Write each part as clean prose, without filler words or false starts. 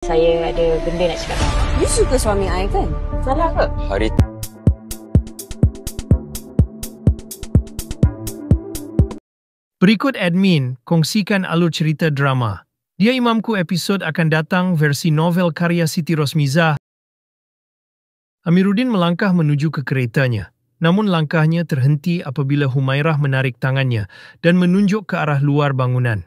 Saya ada benda nak cakap. You suka suami I kan? Salah ke? Hari Berikut admin kongsikan alur cerita drama. Dia Imamku episod akan datang versi novel karya Siti Rosmizah. Amiruddin melangkah menuju ke keretanya. Namun langkahnya terhenti apabila Humairah menarik tangannya dan menunjuk ke arah luar bangunan.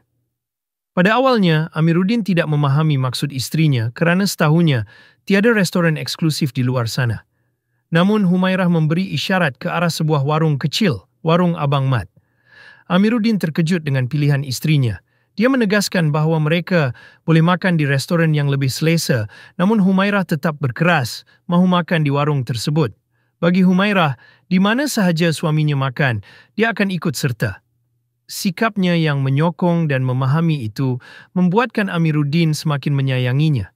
Pada awalnya, Amiruddin tidak memahami maksud istrinya kerana setahunya tiada restoran eksklusif di luar sana. Namun Humairah memberi isyarat ke arah sebuah warung kecil, warung Abang Mat. Amiruddin terkejut dengan pilihan istrinya. Dia menegaskan bahawa mereka boleh makan di restoran yang lebih selesa, namun Humairah tetap berkeras mahu makan di warung tersebut. Bagi Humairah, di mana sahaja suaminya makan, dia akan ikut serta. Sikapnya yang menyokong dan memahami itu membuatkan Amiruddin semakin menyayanginya.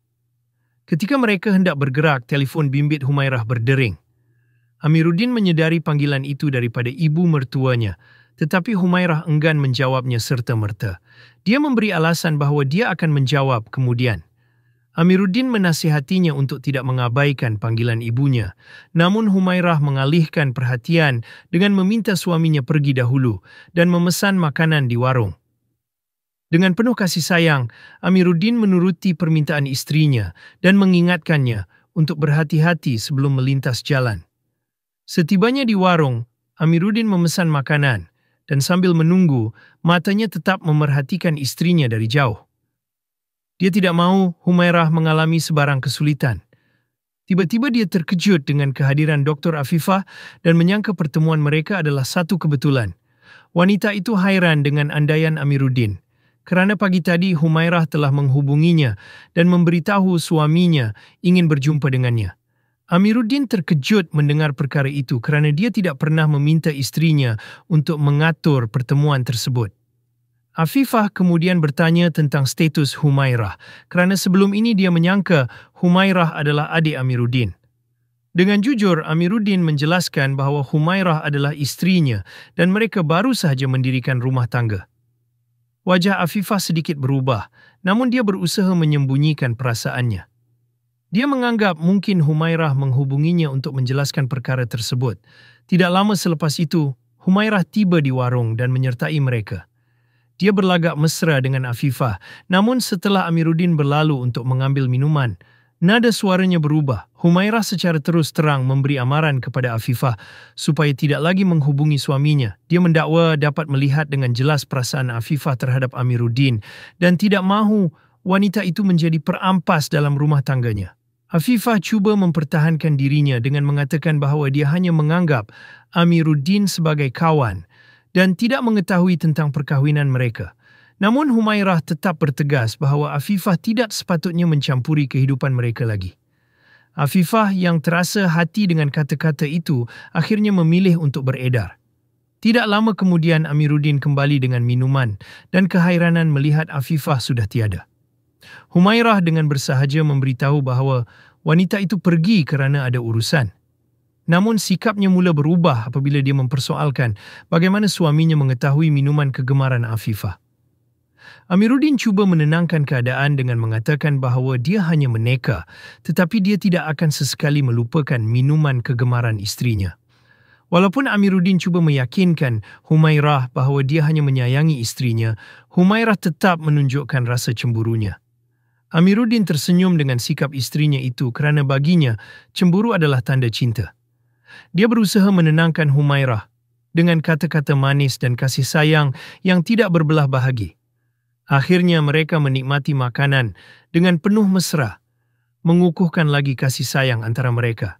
Ketika mereka hendak bergerak, telefon bimbit Humairah berdering. Amiruddin menyedari panggilan itu daripada ibu mertuanya, tetapi Humairah enggan menjawabnya serta-merta. Dia memberi alasan bahawa dia akan menjawab kemudian. Amiruddin menasihatinya untuk tidak mengabaikan panggilan ibunya. Namun Humairah mengalihkan perhatian dengan meminta suaminya pergi dahulu dan memesan makanan di warung. Dengan penuh kasih sayang, Amiruddin menuruti permintaan istrinya dan mengingatkannya untuk berhati-hati sebelum melintas jalan. Setibanya di warung, Amiruddin memesan makanan dan sambil menunggu, matanya tetap memerhatikan istrinya dari jauh. Dia tidak mahu Humairah mengalami sebarang kesulitan. Tiba-tiba dia terkejut dengan kehadiran Dr. Afifah dan menyangka pertemuan mereka adalah satu kebetulan. Wanita itu hairan dengan andaian Amiruddin, kerana pagi tadi Humairah telah menghubunginya dan memberitahu suaminya ingin berjumpa dengannya. Amiruddin terkejut mendengar perkara itu kerana dia tidak pernah meminta istrinya untuk mengatur pertemuan tersebut. Afifah kemudian bertanya tentang status Humairah kerana sebelum ini dia menyangka Humairah adalah adik Amiruddin. Dengan jujur, Amiruddin menjelaskan bahawa Humairah adalah istrinya dan mereka baru sahaja mendirikan rumah tangga. Wajah Afifah sedikit berubah, namun dia berusaha menyembunyikan perasaannya. Dia menganggap mungkin Humairah menghubunginya untuk menjelaskan perkara tersebut. Tidak lama selepas itu, Humairah tiba di warung dan menyertai mereka. Dia berlagak mesra dengan Afifah, namun setelah Amiruddin berlalu untuk mengambil minuman, nada suaranya berubah. Humairah secara terus terang memberi amaran kepada Afifah supaya tidak lagi menghubungi suaminya. Dia mendakwa dapat melihat dengan jelas perasaan Afifah terhadap Amiruddin dan tidak mahu wanita itu menjadi perampas dalam rumah tangganya. Afifah cuba mempertahankan dirinya dengan mengatakan bahawa dia hanya menganggap Amiruddin sebagai kawan dan tidak mengetahui tentang perkahwinan mereka. Namun Humairah tetap bertegas bahawa Afifah tidak sepatutnya mencampuri kehidupan mereka lagi. Afifah yang terasa hati dengan kata-kata itu akhirnya memilih untuk beredar. Tidak lama kemudian Amiruddin kembali dengan minuman dan kehairanan melihat Afifah sudah tiada. Humairah dengan bersahaja memberitahu bahawa wanita itu pergi kerana ada urusan. Namun sikapnya mula berubah apabila dia mempersoalkan bagaimana suaminya mengetahui minuman kegemaran Afifah. Amiruddin cuba menenangkan keadaan dengan mengatakan bahawa dia hanya meneka, tetapi dia tidak akan sesekali melupakan minuman kegemaran istrinya. Walaupun Amiruddin cuba meyakinkan Humairah bahawa dia hanya menyayangi istrinya, Humairah tetap menunjukkan rasa cemburunya. Amiruddin tersenyum dengan sikap istrinya itu kerana baginya cemburu adalah tanda cinta. Dia berusaha menenangkan Humairah dengan kata-kata manis dan kasih sayang yang tidak berbelah bahagi. Akhirnya mereka menikmati makanan dengan penuh mesra, mengukuhkan lagi kasih sayang antara mereka.